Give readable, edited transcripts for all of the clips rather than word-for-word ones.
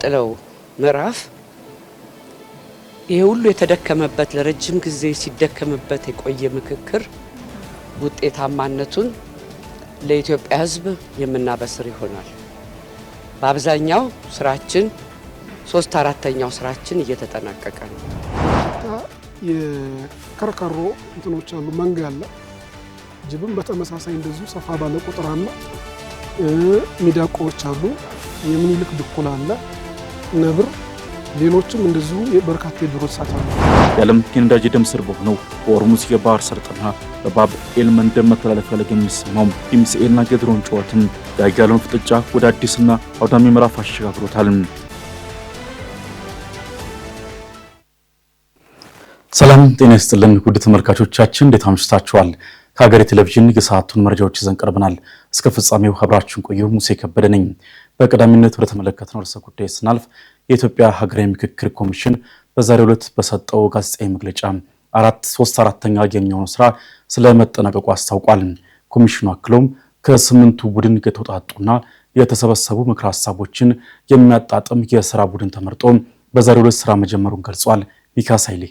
የሚቀጥለው ምዕራፍ ይሄ ሁሉ የተደከመበት ለረጅም ጊዜ ሲደከምበት የቆየ ምክክር ውጤታማነቱን ለኢትዮጵያ ሕዝብ የምናበስር ይሆናል። በአብዛኛው ስራችን 3/4ኛው ስራችን እየተጠናቀቀ ነው። የከርከሮ እንትኖች አሉ፣ መንጋ አለ። ጅብም በተመሳሳይ እንደዚሁ ሰፋ ባለ ቁጥር አለ። ሚዳቆዎች አሉ፣ የምኒልክ ድኩላ አለ፣ ነብር፣ ሌሎችም እንደዚሁ በርካታ የዱር እንስሳት አሉ። የዓለም የነዳጅ ደም ስር በሆነው በሆርሙዝ የባህር ሰርጥና በባብ ኤል መንደብ መተላለፊያ ላይ የሚሰማው የሚሳኤልና የድሮን ጨዋታን የአያሌውን ፍጥጫ ወደ አዲስና አውዳሚ ምዕራፍ አሸጋግሮታል። ሰላም ጤና ይስጥልን ውድ ተመልካቾቻችን፣ እንዴት አምሽታችኋል? ከሀገሬ ቴሌቪዥን የሰዓቱን መረጃዎች ይዘን ቀርበናል። እስከ ፍጻሜው አብራችሁን ቆዩ። ሙሴ ከበደ ነኝ። በቀዳሚነት ወደ ተመለከትነው ርዕሰ ጉዳይ ስናልፍ የኢትዮጵያ ሀገራዊ ምክክር ኮሚሽን በዛሬው ዕለት በሰጠው ጋዜጣዊ መግለጫ 3/4ኛ የሚሆነው ስራ ስለመጠናቀቁ አስታውቋል። ኮሚሽኑ አክሎም ከ8ቱ ቡድን የተውጣጡና የተሰበሰቡ ምክረ ሀሳቦችን የሚያጣጥም የስራ ቡድን ተመርጦ በዛሬው ዕለት ስራ መጀመሩን ገልጿል። ሚካስ ኃይሌ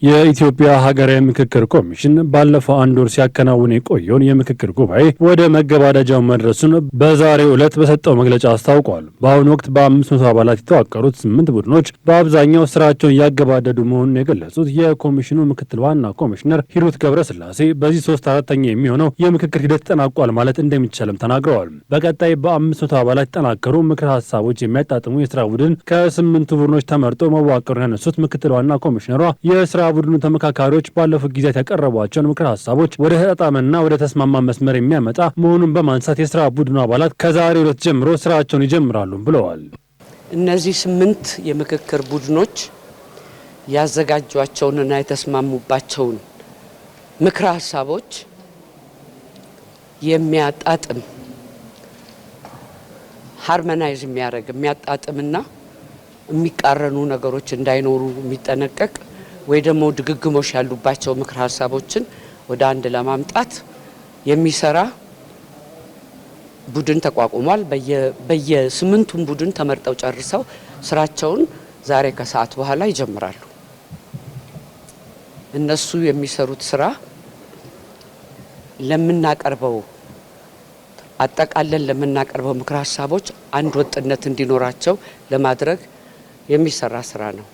የኢትዮጵያ ሀገራዊ ምክክር ኮሚሽን ባለፈው አንድ ወር ሲያከናውን የቆየውን የምክክር ጉባኤ ወደ መገባደጃው መድረሱን በዛሬው ዕለት በሰጠው መግለጫ አስታውቋል። በአሁኑ ወቅት በ500 አባላት የተዋቀሩት 8 ቡድኖች በአብዛኛው ስራቸውን እያገባደዱ መሆኑን የገለጹት የኮሚሽኑ ምክትል ዋና ኮሚሽነር ሂሩት ገብረስላሴ በዚህ 3/4ኛ የሚሆነው የምክክር ሂደት ተጠናቋል ማለት እንደሚቻልም ተናግረዋል። በቀጣይ በ500 አባላት የተጠናከሩ ምክር ሀሳቦች የሚያጣጥሙ የስራ ቡድን ከ8ቱ ቡድኖች ተመርጦ መዋቀሩን ያነሱት ምክትል ዋና ኮሚሽነሯ የስራ ቡድኑ ተመካካሪዎች ባለፉት ጊዜያት ያቀረቧቸውን ምክር ሀሳቦች ወደ ተጣጣመና ወደ ተስማማ መስመር የሚያመጣ መሆኑን በማንሳት የስራ ቡድኑ አባላት ከዛሬው ዕለት ጀምሮ ስራቸውን ይጀምራሉ ብለዋል። እነዚህ 8 የምክክር ቡድኖች ያዘጋጇቸውንና የተስማሙባቸውን ምክር ሀሳቦች የሚያጣጥም ሃርሞናይዝ የሚያጣጥምና የሚቃረኑ ነገሮች እንዳይኖሩ የሚጠነቀቅ ወይ ደግሞ ድግግሞሽ ያሉባቸው ምክር ሀሳቦችን ወደ አንድ ለማምጣት የሚሰራ ቡድን ተቋቁሟል። በየ8ቱም ቡድን ተመርጠው ጨርሰው ስራቸውን ዛሬ ከሰዓት በኋላ ይጀምራሉ። እነሱ የሚሰሩት ስራ አጠቃለን ለምናቀርበው ምክር ሀሳቦች አንድ ወጥነት እንዲኖራቸው ለማድረግ የሚሰራ ስራ ነው።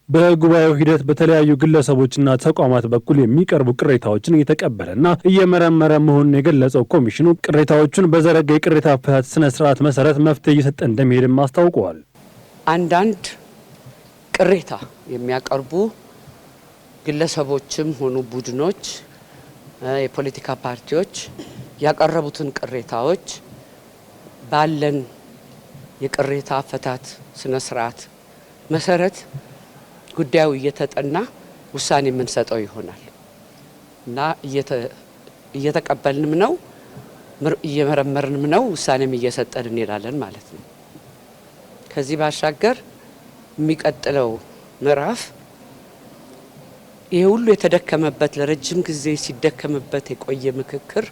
በጉባኤው ሂደት በተለያዩ ግለሰቦችና ተቋማት በኩል የሚቀርቡ ቅሬታዎችን እየተቀበለና እየመረመረ መሆኑን የገለጸው ኮሚሽኑ ቅሬታዎቹን በዘረጋ የቅሬታ አፈታት ስነ ስርዓት መሰረት መፍትሄ እየሰጠ እንደሚሄድም አስታውቀዋል። አንዳንድ ቅሬታ የሚያቀርቡ ግለሰቦችም ሆኑ ቡድኖች፣ የፖለቲካ ፓርቲዎች ያቀረቡትን ቅሬታዎች ባለን የቅሬታ አፈታት ስነ ስርዓት መሰረት ጉዳዩ እየተጠና ውሳኔ የምንሰጠው ይሆናል እና እየተቀበልንም ነው፣ እየመረመርንም ነው፣ ውሳኔም እየሰጠን እንላለን ማለት ነው። ከዚህ ባሻገር የሚቀጥለው ምዕራፍ ይሄ ሁሉ የተደከመበት ለረጅም ጊዜ ሲደከምበት የቆየ ምክክር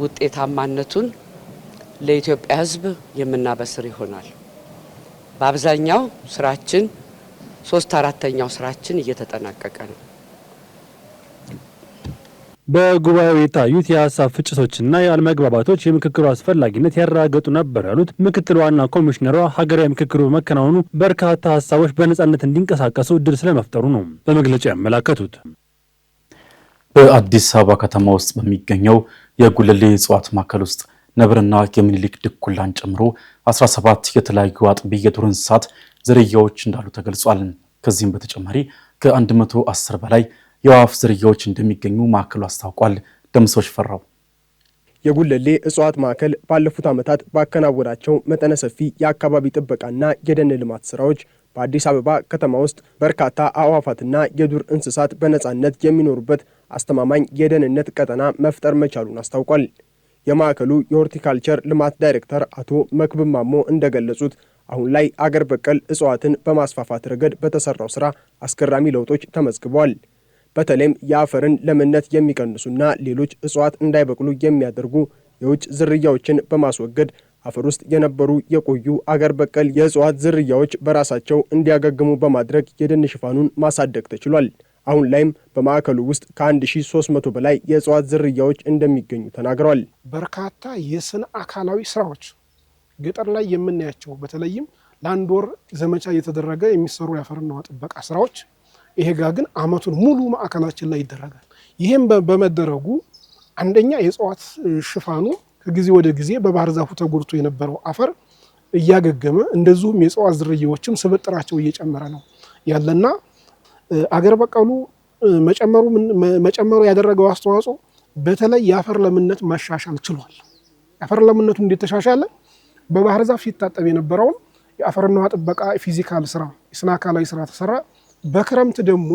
ውጤታማነቱን ለኢትዮጵያ ሕዝብ የምናበስር ይሆናል። በአብዛኛው ስራችን 3/4ኛው ስራችን እየተጠናቀቀ ነው። በጉባኤው የታዩት የሀሳብ ፍጭቶችና ያለመግባባቶች የምክክሩ አስፈላጊነት ያረጋገጡ ነበር ያሉት ምክትል ዋና ኮሚሽነሯ ሀገራዊ ምክክሩ በመከናወኑ በርካታ ሀሳቦች በነጻነት እንዲንቀሳቀሱ እድል ስለመፍጠሩ ነው በመግለጫ ያመላከቱት። በአዲስ አበባ ከተማ ውስጥ በሚገኘው የጉለሌ እጽዋት ማዕከል ውስጥ ነብርና የሚኒሊክ ድኩላን ጨምሮ 17 የተለያዩ አጥቢ የዱር እንስሳት ዝርያዎች እንዳሉ ተገልጿል። ከዚህም በተጨማሪ ከ110 በላይ የአዕዋፍ ዝርያዎች እንደሚገኙ ማዕከሉ አስታውቋል። ደምሶች ፈራው የጉለሌ እጽዋት ማዕከል ባለፉት ዓመታት ባከናወናቸው መጠነ ሰፊ የአካባቢ ጥበቃና የደን ልማት ስራዎች በአዲስ አበባ ከተማ ውስጥ በርካታ አዕዋፋትና የዱር እንስሳት በነጻነት የሚኖሩበት አስተማማኝ የደህንነት ቀጠና መፍጠር መቻሉን አስታውቋል። የማዕከሉ የሆርቲካልቸር ልማት ዳይሬክተር አቶ መክብብ ማሞ እንደገለጹት አሁን ላይ አገር በቀል እጽዋትን በማስፋፋት ረገድ በተሰራው ስራ አስገራሚ ለውጦች ተመዝግበዋል። በተለይም የአፈርን ለምነት የሚቀንሱና ሌሎች እጽዋት እንዳይበቅሉ የሚያደርጉ የውጭ ዝርያዎችን በማስወገድ አፈር ውስጥ የነበሩ የቆዩ አገር በቀል የእጽዋት ዝርያዎች በራሳቸው እንዲያገግሙ በማድረግ የደን ሽፋኑን ማሳደግ ተችሏል። አሁን ላይም በማዕከሉ ውስጥ ከ1300 በላይ የእጽዋት ዝርያዎች እንደሚገኙ ተናግረዋል። በርካታ የስነ አካላዊ ስራዎች ገጠር ላይ የምናያቸው በተለይም ለአንድ ወር ዘመቻ እየተደረገ የሚሰሩ የአፈርና ውሃ ጥበቃ ስራዎች ይሄ ጋር ግን አመቱን ሙሉ ማዕከላችን ላይ ይደረጋል። ይህም በመደረጉ አንደኛ የእጽዋት ሽፋኑ ከጊዜ ወደ ጊዜ በባህር ዛፉ ተጎድቶ የነበረው አፈር እያገገመ እንደዚሁም የእጽዋት ዝርያዎችም ስብጥራቸው እየጨመረ ነው ያለና አገር በቀሉ መጨመሩ ያደረገው አስተዋጽኦ በተለይ የአፈር ለምነት ማሻሻል ችሏል። የአፈር ለምነቱ እንዴት ተሻሻለ? በባህር ዛፍ ሲታጠብ የነበረውን የአፈርና ውሃ ጥበቃ ፊዚካል ስራ የስነ አካላዊ ስራ ተሰራ። በክረምት ደግሞ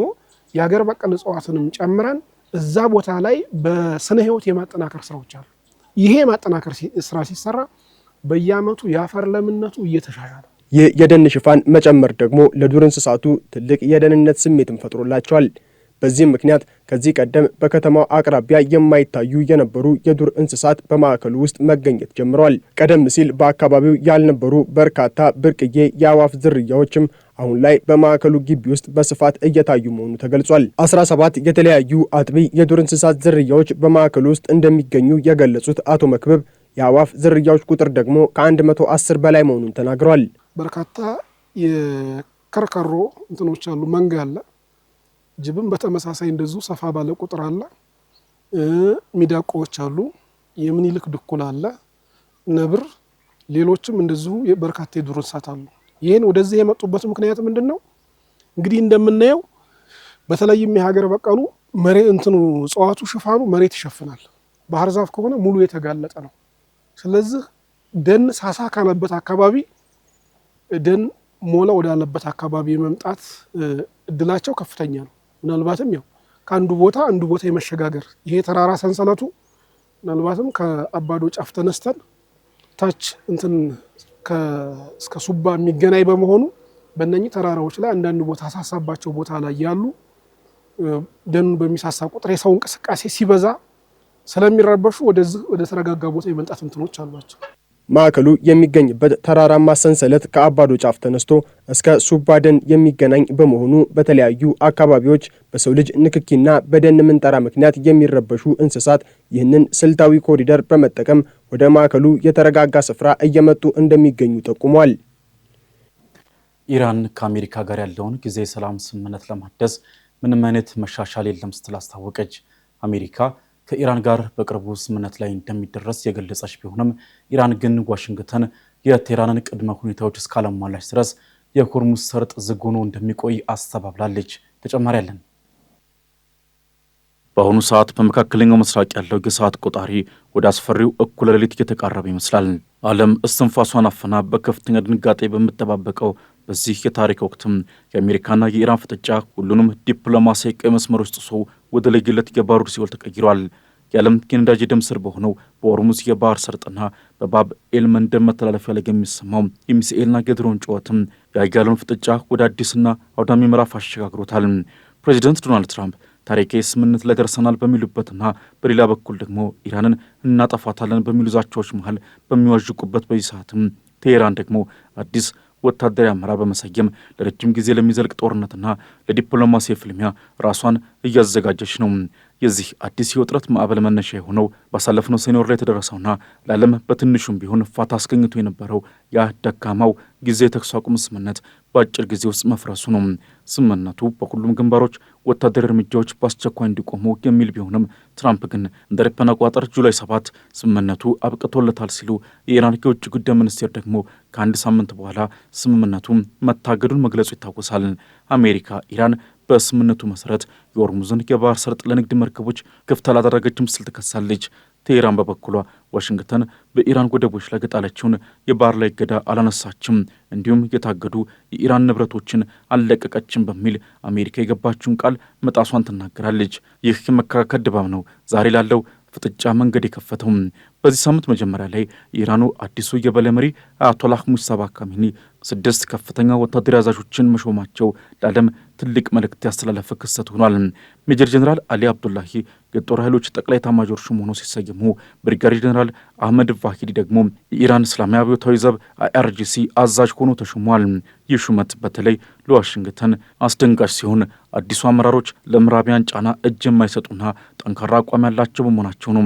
የአገር በቀል እጽዋትንም ጨምረን እዛ ቦታ ላይ በስነ ህይወት የማጠናከር ስራዎች አሉ። ይሄ የማጠናከር ስራ ሲሰራ በየአመቱ የአፈር ለምነቱ እየተሻሻለ ይህ የደን ሽፋን መጨመር ደግሞ ለዱር እንስሳቱ ትልቅ የደህንነት ስሜትን ፈጥሮላቸዋል። በዚህም ምክንያት ከዚህ ቀደም በከተማው አቅራቢያ የማይታዩ የነበሩ የዱር እንስሳት በማዕከሉ ውስጥ መገኘት ጀምረዋል። ቀደም ሲል በአካባቢው ያልነበሩ በርካታ ብርቅዬ የአዕዋፍ ዝርያዎችም አሁን ላይ በማዕከሉ ግቢ ውስጥ በስፋት እየታዩ መሆኑ ተገልጿል። 17 የተለያዩ አጥቢ የዱር እንስሳት ዝርያዎች በማዕከሉ ውስጥ እንደሚገኙ የገለጹት አቶ መክብብ የአዕዋፍ ዝርያዎች ቁጥር ደግሞ ከ110 በላይ መሆኑን ተናግረዋል። በርካታ የከርከሮ እንትኖች አሉ፣ መንጋ አለ። ጅብም በተመሳሳይ እንደዚሁ ሰፋ ባለ ቁጥር አለ። ሚዳቆዎች አሉ፣ የምኒልክ ድኩላ አለ፣ ነብር፣ ሌሎችም እንደዚሁ በርካታ የዱር እንስሳት አሉ። ይህን ወደዚህ የመጡበት ምክንያት ምንድን ነው? እንግዲህ እንደምናየው በተለይም የሀገር በቀሉ እጽዋቱ ሽፋኑ መሬት ይሸፍናል። ባህር ዛፍ ከሆነ ሙሉ የተጋለጠ ነው። ስለዚህ ደን ሳሳ ካለበት አካባቢ ደን ሞላ ወዳለበት አካባቢ የመምጣት እድላቸው ከፍተኛ ነው። ምናልባትም ያው ከአንዱ ቦታ አንዱ ቦታ የመሸጋገር ይሄ ተራራ ሰንሰለቱ ምናልባትም ከአባዶ ጫፍ ተነስተን ታች እስከ ሱባ የሚገናኝ በመሆኑ በእነኚህ ተራራዎች ላይ አንዳንድ ቦታ አሳሳባቸው ቦታ ላይ ያሉ ደኑን በሚሳሳ ቁጥር የሰው እንቅስቃሴ ሲበዛ ስለሚረበሹ ወደ ተረጋጋ ቦታ የመምጣት እንትኖች አሏቸው። ማዕከሉ የሚገኝበት ተራራማ ሰንሰለት ከአባዶ ጫፍ ተነስቶ እስከ ሱባ ደን የሚገናኝ በመሆኑ በተለያዩ አካባቢዎች በሰው ልጅ ንክኪና በደን ምንጠራ ምክንያት የሚረበሹ እንስሳት ይህንን ስልታዊ ኮሪደር በመጠቀም ወደ ማዕከሉ የተረጋጋ ስፍራ እየመጡ እንደሚገኙ ጠቁሟል። ኢራን ከአሜሪካ ጋር ያለውን ጊዜ ሰላም ስምምነት ለማደስ ምንም አይነት መሻሻል የለም ስትል አስታወቀች። አሜሪካ ከኢራን ጋር በቅርቡ ስምምነት ላይ እንደሚደረስ የገለጸች ቢሆንም ኢራን ግን ዋሽንግተን የቴህራንን ቅድመ ሁኔታዎች እስካላሟላች ድረስ የሆርሙዝ ሰርጥ ዝግ ሆኖ እንደሚቆይ አስተባብላለች። ተጨማሪ አለን። በአሁኑ ሰዓት በመካከለኛው ምስራቅ ያለው የሰዓት ቆጣሪ ወደ አስፈሪው እኩለ ሌሊት እየተቃረበ ይመስላል። ዓለም እስትንፋሷን አፍና በከፍተኛ ድንጋጤ በምትጠባበቀው በዚህ የታሪክ ወቅትም የአሜሪካና የኢራን ፍጥጫ ሁሉንም ዲፕሎማሲያዊ ቀይ መስመሮች ጥሶ ወደ ለየለት የባሩድ ሲኦል ተቀይሯል። የዓለም የነዳጅ ደም ስር በሆነው በሆርሙዝ የባህር ሰርጥና በባብ ኤል መንደብ መተላለፊያ ላይ የሚሰማው የሚሳኤልና የድሮን ጩኸትም የኃያላኑን ፍጥጫ ወደ አዲስና አውዳሚ ምዕራፍ አሸጋግሮታል። ፕሬዚደንት ዶናልድ ትራምፕ ታሪካዊ ስምምነት ላይ ደርሰናል በሚሉበትና በሌላ በኩል ደግሞ ኢራንን እናጠፋታለን በሚሉ ዛቻዎች መሃል በሚዋዥቁበት በዚህ ሰዓትም ቴሄራን ደግሞ አዲስ ወታደራዊ አመራር በመሰየም ለረጅም ጊዜ ለሚዘልቅ ጦርነትና ለዲፕሎማሲያዊ ፍልሚያ ራሷን እያዘጋጀች ነው። የዚህ አዲስ የውጥረት ማዕበል መነሻ የሆነው ባሳለፍነው ሰኔ ወር ላይ የተደረሰውና ለዓለም በትንሹም ቢሆን ፋታ አስገኝቶ የነበረው ያ ደካማው ጊዜ የተኩስ አቁም ስምምነት በአጭር ጊዜ ውስጥ መፍረሱ ነው። ስምምነቱ በሁሉም ግንባሮች ወታደራዊ እርምጃዎች በአስቸኳይ እንዲቆሙ የሚል ቢሆንም ትራምፕ ግን እንደ አውሮፓውያን አቆጣጠር ጁላይ 7 ስምምነቱ አብቅቶለታል ሲሉ የኢራን የውጭ ጉዳይ ሚኒስቴር ደግሞ ከአንድ ሳምንት በኋላ ስምምነቱ መታገዱን መግለጹ ይታወሳል። አሜሪካ ኢራን በስምምነቱ መሰረት የሆርሙዝን የባህር ሰርጥ ለንግድ መርከቦች ክፍት አላደረገችም ስትል ትከሳለች። ቴሄራን በበኩሏ ዋሽንግተን በኢራን ወደቦች ላይ የጣለችውን የባህር ላይ እገዳ አላነሳችም፣ እንዲሁም የታገዱ የኢራን ንብረቶችን አልለቀቀችም በሚል አሜሪካ የገባችውን ቃል መጣሷን ትናገራለች። ይህ የመከራከር ድባብ ነው ዛሬ ላለው ፍጥጫ መንገድ የከፈተው። በዚህ ሳምንት መጀመሪያ ላይ የኢራኑ አዲሱ የበላይ መሪ አያቶላህ ሙጅተባ ካሚኒ 6 ከፍተኛ ወታደራዊ አዛዦችን መሾማቸው ለዓለም ትልቅ መልእክት ያስተላለፈ ክስተት ሆኗል። ሜጀር ጀነራል አሊ አብዱላሂ የጦር ኃይሎች ጠቅላይ ኤታማዦር ሹም ሆነው ሲሰየሙ ብሪጋዴር ጀነራል አህመድ ቫሂዲ ደግሞ የኢራን እስላማዊ አብዮታዊ ዘብ IRGC አዛዥ ሆኖ ተሾሟል። ይህ ሹመት በተለይ ለዋሽንግተን አስደንጋጭ ሲሆን አዲሱ አመራሮች ለምዕራቢያን ጫና እጅ የማይሰጡና ጠንካራ አቋም ያላቸው በመሆናቸው ነው።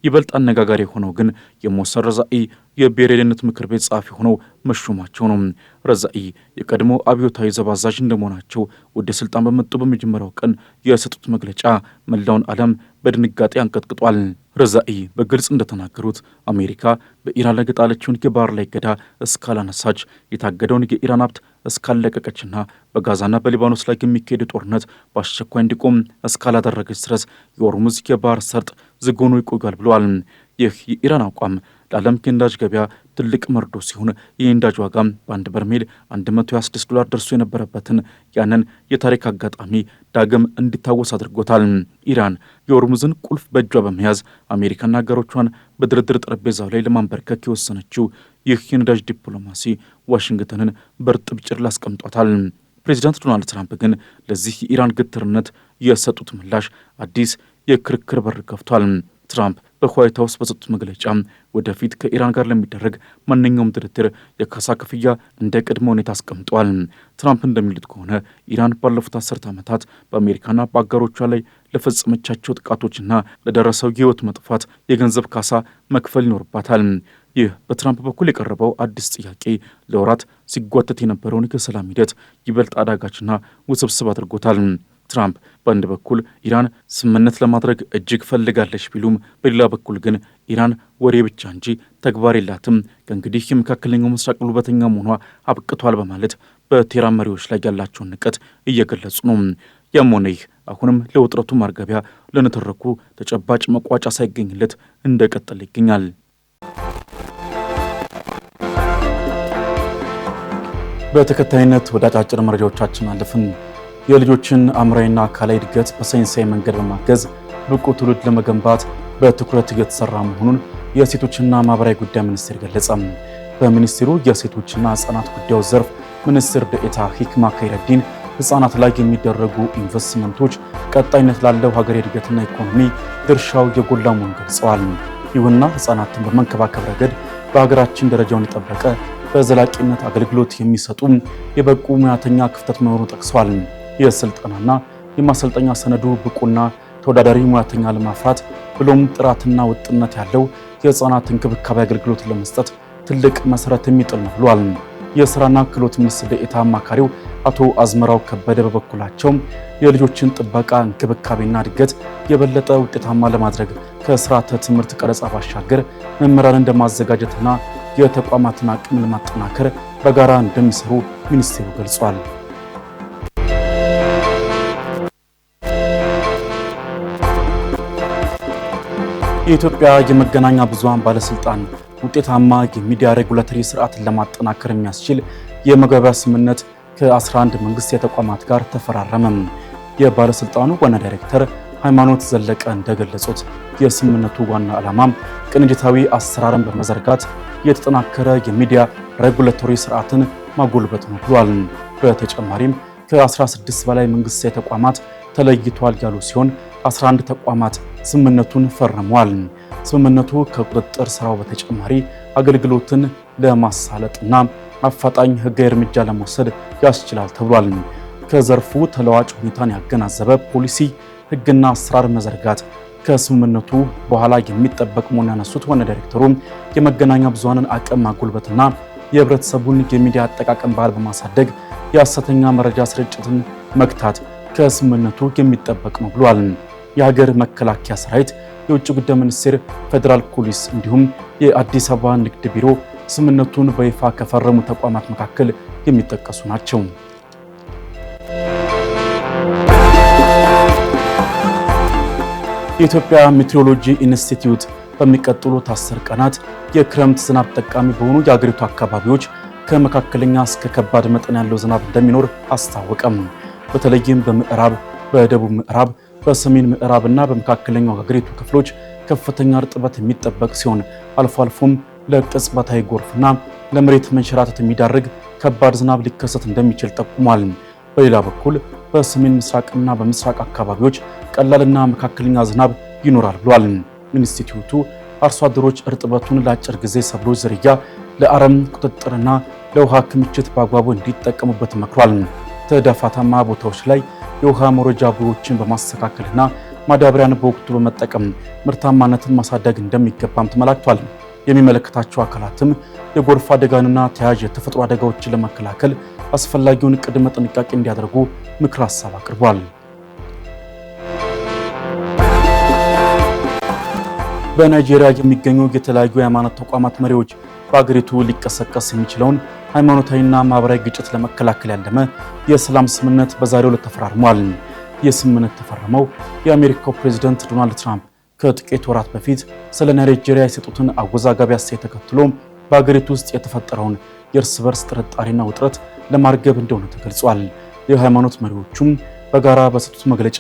ይበልጥ አነጋጋሪ የሆነው ግን የሞሰን ረዛኢ የብሔራዊ ደህንነት ምክር ቤት ጸሐፊ ሆነው መሾማቸው ነው። ረዛኢ የቀድሞ አብዮታዊ ዘብ አዛዥ እንደመሆናቸው ወደ ስልጣን በመጡ በመጀመሪያው ቀን የሰጡት መግለጫ መላውን ዓለም በድንጋጤ አንቀጥቅጧል። ረዛኢ በግልጽ እንደተናገሩት አሜሪካ በኢራን ላይ የጣለችውን የባህር ላይ እገዳ እስካላነሳች፣ የታገደውን የኢራን ሀብት እስካለቀቀችና በጋዛና በሊባኖስ ላይ የሚካሄድ ጦርነት በአስቸኳይ እንዲቆም እስካላደረገች ድረስ የሆርሙዝ የባህር ሰርጥ ዝግ ሆኖ ይቆያል ብለዋል። ይህ የኢራን አቋም ለዓለም የነዳጅ ገበያ ትልቅ መርዶ ሲሆን የነዳጅ ዋጋ በአንድ በርሜል $126 ደርሶ የነበረበትን ያንን የታሪክ አጋጣሚ ዳግም እንዲታወስ አድርጎታል። ኢራን የሆርሙዝን ቁልፍ በእጇ በመያዝ አሜሪካና ሀገሮቿን በድርድር ጠረጴዛው ላይ ለማንበርከክ የወሰነችው ይህ የነዳጅ ዲፕሎማሲ ዋሽንግተንን በእርጥብ ጭር ላስቀምጧታል። ፕሬዚዳንት ዶናልድ ትራምፕ ግን ለዚህ የኢራን ግትርነት የሰጡት ምላሽ አዲስ የክርክር በር ከፍቷል። ትራምፕ በዋይት ሀውስ በሰጡት መግለጫ ወደፊት ከኢራን ጋር ለሚደረግ ማንኛውም ድርድር የካሳ ክፍያ እንደ ቅድመ ሁኔታ አስቀምጠዋል። ትራምፕ እንደሚሉት ከሆነ ኢራን ባለፉት 10 ዓመታት በአሜሪካና በአጋሮቿ ላይ ለፈጸመቻቸው ጥቃቶችና ለደረሰው የህይወት መጥፋት የገንዘብ ካሳ መክፈል ይኖርባታል። ይህ በትራምፕ በኩል የቀረበው አዲስ ጥያቄ ለወራት ሲጓተት የነበረውን የሰላም ሂደት ይበልጥ አዳጋችና ውስብስብ አድርጎታል። ትራምፕ በአንድ በኩል ኢራን ስምምነት ለማድረግ እጅግ ፈልጋለች ቢሉም በሌላ በኩል ግን ኢራን ወሬ ብቻ እንጂ ተግባር የላትም፣ ከእንግዲህ የመካከለኛው ምስራቅ ጉልበተኛ መሆኗ አብቅቷል በማለት በቴህራን መሪዎች ላይ ያላቸውን ንቀት እየገለጹ ነው። ያም ሆነ ይህ አሁንም ለውጥረቱ ማርገቢያ ለንትርኩ ተጨባጭ መቋጫ ሳይገኝለት እንደቀጠለ ይገኛል። በተከታይነት ወደ አጫጭር መረጃዎቻችን አለፍን። የልጆችን አእምሯዊና አካላዊ እድገት በሳይንሳዊ መንገድ በማገዝ ብቁ ትውልድ ለመገንባት በትኩረት እየተሰራ መሆኑን የሴቶችና ማህበራዊ ጉዳይ ሚኒስቴር ገለጸ። በሚኒስቴሩ የሴቶችና ህጻናት ጉዳዮች ዘርፍ ሚኒስትር ዴኤታ ሂክማ ከይረዲን ህጻናት ላይ የሚደረጉ ኢንቨስትመንቶች ቀጣይነት ላለው ሀገር እድገትና ኢኮኖሚ ድርሻው የጎላ መሆኑን ገልጸዋል። ይሁንና ህጻናትን በመንከባከብ ረገድ በሀገራችን ደረጃውን የጠበቀ በዘላቂነት አገልግሎት የሚሰጡ የበቁ ሙያተኛ ክፍተት መኖሩን ጠቅሰዋል። የስልጠናና የማሰልጠኛ ሰነዱ ብቁና ተወዳዳሪ ሙያተኛ ለማፍራት ብሎም ጥራትና ውጥነት ያለው የህፃናት እንክብካቤ አገልግሎት ለመስጠት ትልቅ መሰረት የሚጥል ነው ብሏል። የስራና ክህሎት ሚኒስትር ዴኤታ አማካሪው አቶ አዝመራው ከበደ በበኩላቸው የልጆችን ጥበቃ እንክብካቤና እድገት የበለጠ ውጤታማ ለማድረግ ከስርዓተ ትምህርት ቀረጻ ባሻገር መምህራን እንደማዘጋጀትና የተቋማትን አቅም ለማጠናከር በጋራ እንደሚሰሩ ሚኒስቴሩ ገልጿል። የኢትዮጵያ የመገናኛ ብዙሃን ባለስልጣን ውጤታማ የሚዲያ ሬጉላተሪ ስርዓትን ለማጠናከር የሚያስችል የመግባቢያ ስምምነት ከ11 መንግስታዊ ተቋማት ጋር ተፈራረመ። የባለስልጣኑ ዋና ዳይሬክተር ሃይማኖት ዘለቀ እንደገለጹት የስምምነቱ ዋና ዓላማ ቅንጅታዊ አሰራርን በመዘርጋት የተጠናከረ የሚዲያ ሬጉላቶሪ ስርዓትን ማጎልበት ነው ብሏል። በተጨማሪም ከ16 በላይ መንግስታዊ ተቋማት ተለይቷል ያሉ ሲሆን 11 ተቋማት ስምምነቱን ፈርመዋል። ስምምነቱ ከቁጥጥር ስራው በተጨማሪ አገልግሎትን ለማሳለጥና አፋጣኝ ህጋዊ እርምጃ ለመውሰድ ያስችላል ተብሏል። ከዘርፉ ተለዋጭ ሁኔታን ያገናዘበ ፖሊሲ፣ ህግና አሰራር መዘርጋት ከስምምነቱ በኋላ የሚጠበቅ መሆኑን ያነሱት ዋና ዳይሬክተሩ የመገናኛ ብዙሃንን አቅም ማጎልበትና የህብረተሰቡን የሚዲያ አጠቃቀም ባህል በማሳደግ የሐሰተኛ መረጃ ስርጭትን መግታት ከስምምነቱ የሚጠበቅ ነው ብሏል። የሀገር መከላከያ ሰራዊት፣ የውጭ ጉዳይ ሚኒስቴር፣ ፌዴራል ፖሊስ እንዲሁም የአዲስ አበባ ንግድ ቢሮ ስምምነቱን በይፋ ከፈረሙ ተቋማት መካከል የሚጠቀሱ ናቸው። የኢትዮጵያ ሜትሮሎጂ ኢንስቲትዩት በሚቀጥሉት 10 ቀናት የክረምት ዝናብ ተጠቃሚ በሆኑ የአገሪቱ አካባቢዎች ከመካከለኛ እስከ ከባድ መጠን ያለው ዝናብ እንደሚኖር አስታወቀም። በተለይም በምዕራብ፣ በደቡብ ምዕራብ፣ በሰሜን ምዕራብና በመካከለኛው የአገሪቱ ክፍሎች ከፍተኛ እርጥበት የሚጠበቅ ሲሆን አልፎ አልፎም ለቅጽበታዊ ጎርፍና ለመሬት መንሸራተት የሚዳርግ ከባድ ዝናብ ሊከሰት እንደሚችል ጠቁሟል። በሌላ በኩል በሰሜን ምስራቅና በምስራቅ አካባቢዎች ቀላልና መካከለኛ ዝናብ ይኖራል ብሏል። ኢንስቲትዩቱ አርሶ አደሮች እርጥበቱን ለአጭር ጊዜ ሰብሎች ዝርያ ለአረም ቁጥጥርና ለውሃ ክምችት በአግባቡ እንዲጠቀሙበት መክሯል። ተዳፋታማ ቦታዎች ላይ የውሃ መረጃ ቦዮችን በማስተካከልና ማዳበሪያን በወቅቱ በመጠቀም ምርታማነትን ማሳደግ እንደሚገባም ተመላክቷል። የሚመለከታቸው አካላትም የጎርፍ አደጋንና ተያያዥ የተፈጥሮ አደጋዎችን ለመከላከል አስፈላጊውን ቅድመ ጥንቃቄ እንዲያደርጉ ምክር ሀሳብ አቅርቧል። በናይጄሪያ የሚገኙ የተለያዩ የሃይማኖት ተቋማት መሪዎች በአገሪቱ ሊቀሰቀስ የሚችለውን ሃይማኖታዊና ማህበራዊ ግጭት ለመከላከል ያለመ የሰላም ስምምነት በዛሬው ዕለት ተፈራርሟል። የስምምነት ተፈረመው የአሜሪካው ፕሬዝዳንት ዶናልድ ትራምፕ ከጥቂት ወራት በፊት ስለ ናይጄሪያ የሰጡትን አወዛጋቢ አስተያየት ተከትሎ በአገሪቱ ውስጥ የተፈጠረውን የእርስ በርስ ጥርጣሬና ውጥረት ለማርገብ እንደሆነ ተገልጿል። የሃይማኖት መሪዎቹም በጋራ በሰጡት መግለጫ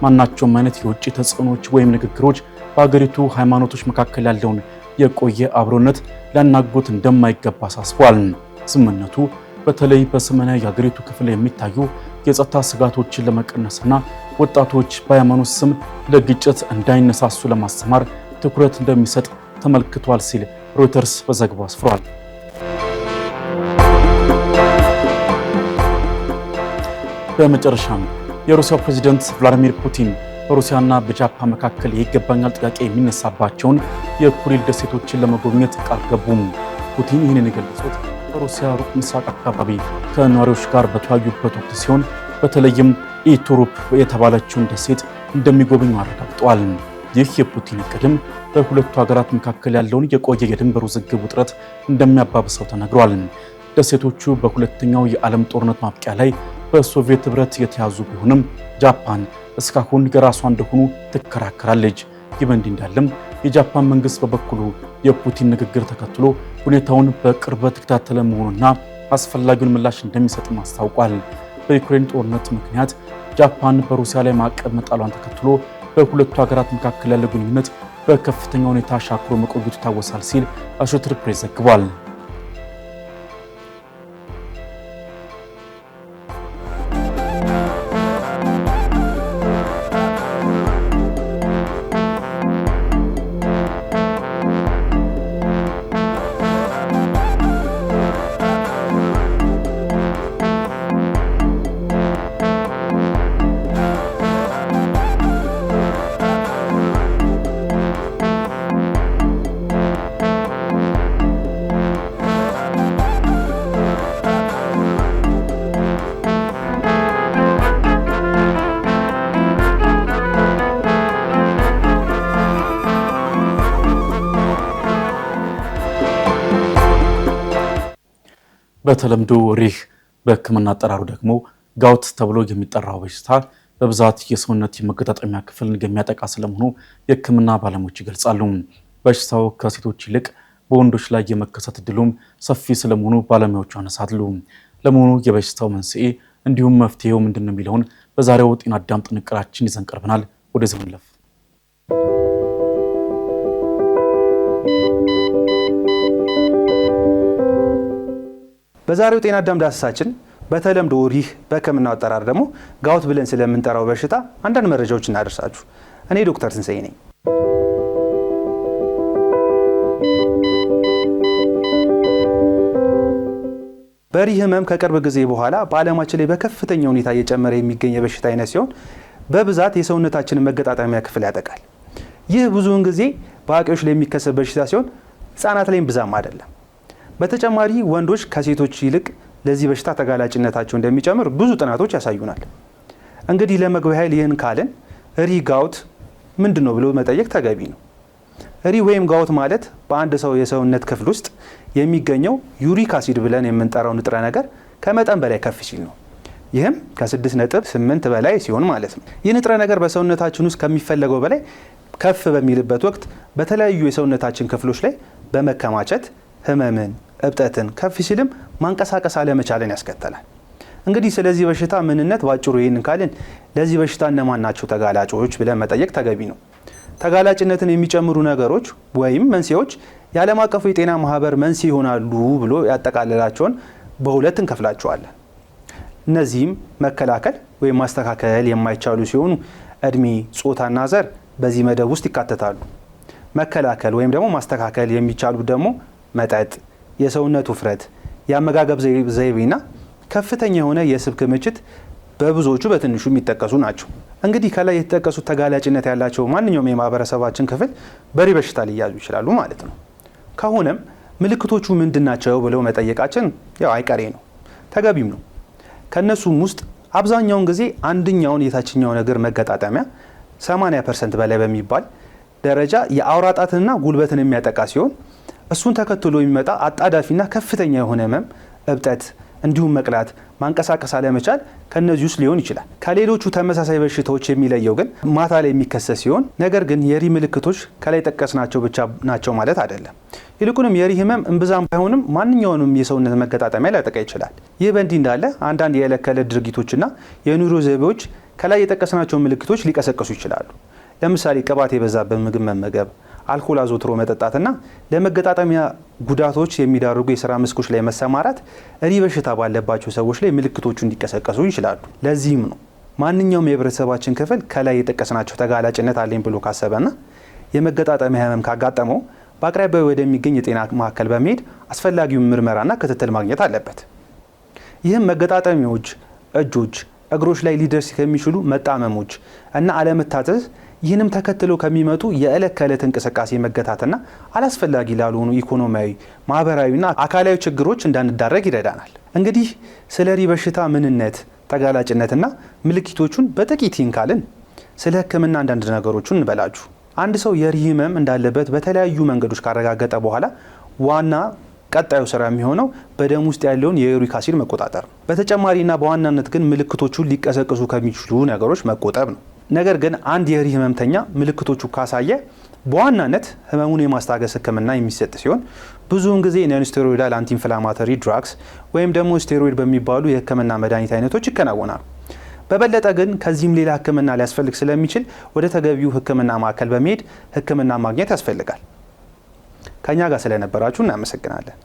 ማናቸውም አይነት የውጭ ተጽዕኖች ወይም ንግግሮች በአገሪቱ ሃይማኖቶች መካከል ያለውን የቆየ አብሮነት ሊያናጉት እንደማይገባ አሳስበዋል። ስምምነቱ በተለይ በሰሜናዊ የአገሪቱ ክፍል የሚታዩ የጸጥታ ስጋቶችን ለመቀነስና ወጣቶች በሃይማኖት ስም ለግጭት እንዳይነሳሱ ለማስተማር ትኩረት እንደሚሰጥ ተመልክቷል ሲል ሮይተርስ በዘገባው አስፍሯል። በመጨረሻም የሩሲያው ፕሬዝዳንት ቭላዲሚር ፑቲን በሩሲያና በጃፓን መካከል የይገባኛል ጥያቄ የሚነሳባቸውን የኩሪል ደሴቶችን ለመጎብኘት ቃል ገቡም። ፑቲን ይህንን የገለጹት በሩሲያ ሩቅ ምስራቅ አካባቢ ከነዋሪዎች ጋር በተወያዩበት ወቅት ሲሆን በተለይም ኢቱሩፕ የተባለችውን ደሴት እንደሚጎበኙ አረጋግጠዋል። ይህ የፑቲን እቅድም በሁለቱ ሀገራት መካከል ያለውን የቆየ የድንበር ውዝግብ ውጥረት እንደሚያባብሰው ተነግሯል። ደሴቶቹ በሁለተኛው የዓለም ጦርነት ማብቂያ ላይ በሶቪየት ህብረት የተያዙ ቢሆንም ጃፓን እስካሁን የራሷ እንደሆኑ ትከራከራለች። ይህ በእንዲህ እንዳለም የጃፓን መንግስት በበኩሉ የፑቲን ንግግር ተከትሎ ሁኔታውን በቅርበት ተከታተለ መሆኑና አስፈላጊውን ምላሽ እንደሚሰጥም አስታውቋል። በዩክሬን ጦርነት ምክንያት ጃፓን በሩሲያ ላይ ማዕቀብ መጣሏን ተከትሎ በሁለቱ ሀገራት መካከል ያለ ግንኙነት በከፍተኛ ሁኔታ ሻክሮ መቆየቱ ይታወሳል ሲል አሶሼትድ ፕሬስ ዘግቧል። በተለምዶ ሪህ በሕክምና አጠራሩ ደግሞ ጋውት ተብሎ የሚጠራው በሽታ በብዛት የሰውነት የመገጣጠሚያ ክፍልን የሚያጠቃ ስለመሆኑ የሕክምና ባለሙያዎች ይገልጻሉ። በሽታው ከሴቶች ይልቅ በወንዶች ላይ የመከሰት እድሉም ሰፊ ስለመሆኑ ባለሙያዎቹ ያነሳሉ። ለመሆኑ የበሽታው መንስኤ እንዲሁም መፍትሄው ምንድን ነው የሚለውን በዛሬው ጤና አዳም ጥንቅራችን ይዘን ቀርበናል። ወደዚህ እንለፍ። በዛሬው ጤና አዳም ዳሰሳችን በተለምዶ ሪህ በሕክምናው አጠራር ደግሞ ጋውት ብለን ስለምንጠራው በሽታ አንዳንድ መረጃዎች እናደርሳችሁ። እኔ ዶክተር ትንሳኤ ነኝ። በሪህ ህመም ከቅርብ ጊዜ በኋላ በዓለማችን ላይ በከፍተኛ ሁኔታ እየጨመረ የሚገኝ የበሽታ አይነት ሲሆን በብዛት የሰውነታችንን መገጣጠሚያ ክፍል ያጠቃል። ይህ ብዙውን ጊዜ በአዋቂዎች ላይ የሚከሰት በሽታ ሲሆን ህጻናት ላይም ብዛም አይደለም። በተጨማሪ ወንዶች ከሴቶች ይልቅ ለዚህ በሽታ ተጋላጭነታቸው እንደሚጨምር ብዙ ጥናቶች ያሳዩናል። እንግዲህ ለመግቢያ ኃይል ይህን ካልን ሪህ ጋውት ምንድን ነው ብሎ መጠየቅ ተገቢ ነው። ሪህ ወይም ጋውት ማለት በአንድ ሰው የሰውነት ክፍል ውስጥ የሚገኘው ዩሪክ አሲድ ብለን የምንጠራው ንጥረ ነገር ከመጠን በላይ ከፍ ሲል ነው። ይህም ከ6.8 በላይ ሲሆን ማለት ነው። ይህ ንጥረ ነገር በሰውነታችን ውስጥ ከሚፈለገው በላይ ከፍ በሚልበት ወቅት በተለያዩ የሰውነታችን ክፍሎች ላይ በመከማቸት ህመምን፣ እብጠትን ከፍ ሲልም ማንቀሳቀስ አለመቻልን ያስከተላል። እንግዲህ ስለዚህ በሽታ ምንነት ባጭሩ ይህንን ካልን ለዚህ በሽታ እነማን ናቸው ተጋላጮች ብለን መጠየቅ ተገቢ ነው። ተጋላጭነትን የሚጨምሩ ነገሮች ወይም መንስኤዎች የዓለም አቀፉ የጤና ማህበር መንስኤ ይሆናሉ ብሎ ያጠቃልላቸውን በሁለት እንከፍላቸዋለን። እነዚህም መከላከል ወይም ማስተካከል የማይቻሉ ሲሆኑ እድሜ፣ ጾታና ዘር በዚህ መደብ ውስጥ ይካተታሉ። መከላከል ወይም ደግሞ ማስተካከል የሚቻሉ ደግሞ መጠጥ፣ የሰውነት ውፍረት፣ የአመጋገብ ዘይቤና ከፍተኛ የሆነ የስብ ክምችት በብዙዎቹ በትንሹ የሚጠቀሱ ናቸው። እንግዲህ ከላይ የተጠቀሱት ተጋላጭነት ያላቸው ማንኛውም የማህበረሰባችን ክፍል በሪህ በሽታ ሊያዙ ይችላሉ ማለት ነው። ከሆነም ምልክቶቹ ምንድናቸው ብለው መጠየቃችን ያው አይቀሬ ነው፣ ተገቢም ነው። ከነሱም ውስጥ አብዛኛውን ጊዜ አንደኛውን የታችኛውን እግር መገጣጠሚያ 80% በላይ በሚባል ደረጃ የአውራ ጣትንና ጉልበትን የሚያጠቃ ሲሆን እሱን ተከትሎ የሚመጣ አጣዳፊና ከፍተኛ የሆነ ህመም፣ እብጠት እንዲሁም መቅላት፣ ማንቀሳቀስ አለመቻል ከነዚህ ውስጥ ሊሆን ይችላል። ከሌሎቹ ተመሳሳይ በሽታዎች የሚለየው ግን ማታ ላይ የሚከሰት ሲሆን ነገር ግን የሪህ ምልክቶች ከላይ ጠቀስናቸው ብቻ ናቸው ማለት አይደለም። ይልቁንም የሪህ ህመም እምብዛም ባይሆንም ማንኛውንም የሰውነት መገጣጠሚያ ሊያጠቃ ይችላል። ይህ በእንዲህ እንዳለ አንዳንድ የዕለት ከዕለት ድርጊቶችና የኑሮ ዘይቤዎች ከላይ የጠቀስናቸው ምልክቶች ሊቀሰቅሱ ይችላሉ። ለምሳሌ ቅባት የበዛበት ምግብ መመገብ፣ አልኮል አዘውትሮ መጠጣትና ለመገጣጠሚያ ጉዳቶች የሚዳርጉ የስራ መስኮች ላይ መሰማራት ሪህ በሽታ ባለባቸው ሰዎች ላይ ምልክቶቹ እንዲቀሰቀሱ ይችላሉ። ለዚህም ነው ማንኛውም የህብረተሰባችን ክፍል ከላይ የጠቀስናቸው ተጋላጭነት አለኝ ብሎ ካሰበና የመገጣጠሚያ ህመም ካጋጠመው በአቅራቢያው ወደሚገኝ የጤና ማዕከል በመሄድ አስፈላጊውን ምርመራና ክትትል ማግኘት አለበት። ይህም መገጣጠሚያዎች፣ እጆች፣ እግሮች ላይ ሊደርስ ከሚችሉ መጣመሞች እና አለመታዘዝ ይህንም ተከትለው ከሚመጡ የዕለት ከዕለት እንቅስቃሴ መገታትና አላስፈላጊ ላልሆኑ ኢኮኖሚያዊ፣ ማህበራዊና አካላዊ ችግሮች እንዳንዳረግ ይረዳናል። እንግዲህ ስለ ሪህ በሽታ ምንነት፣ ተጋላጭነትና ምልክቶቹን በጥቂት ካልን ስለ ህክምና አንዳንድ ነገሮችን እንበላችሁ። አንድ ሰው የሪህ ህመም እንዳለበት በተለያዩ መንገዶች ካረጋገጠ በኋላ ዋና ቀጣዩ ስራ የሚሆነው በደም ውስጥ ያለውን የዩሪክ አሲድ መቆጣጠር ነው። በተጨማሪና በዋናነት ግን ምልክቶቹን ሊቀሰቅሱ ከሚችሉ ነገሮች መቆጠብ ነው። ነገር ግን አንድ የሪህ ህመምተኛ ምልክቶቹ ካሳየ በዋናነት ህመሙን የማስታገስ ህክምና የሚሰጥ ሲሆን ብዙውን ጊዜ ነን ስቴሮይዳል አንቲ ኢንፍላማቶሪ ድራግስ ወይም ደግሞ ስቴሮይድ በሚባሉ የህክምና መድኃኒት አይነቶች ይከናወናሉ። በበለጠ ግን ከዚህም ሌላ ህክምና ሊያስፈልግ ስለሚችል ወደ ተገቢው ህክምና ማዕከል በመሄድ ህክምና ማግኘት ያስፈልጋል። ከኛ ጋር ስለነበራችሁ እናመሰግናለን።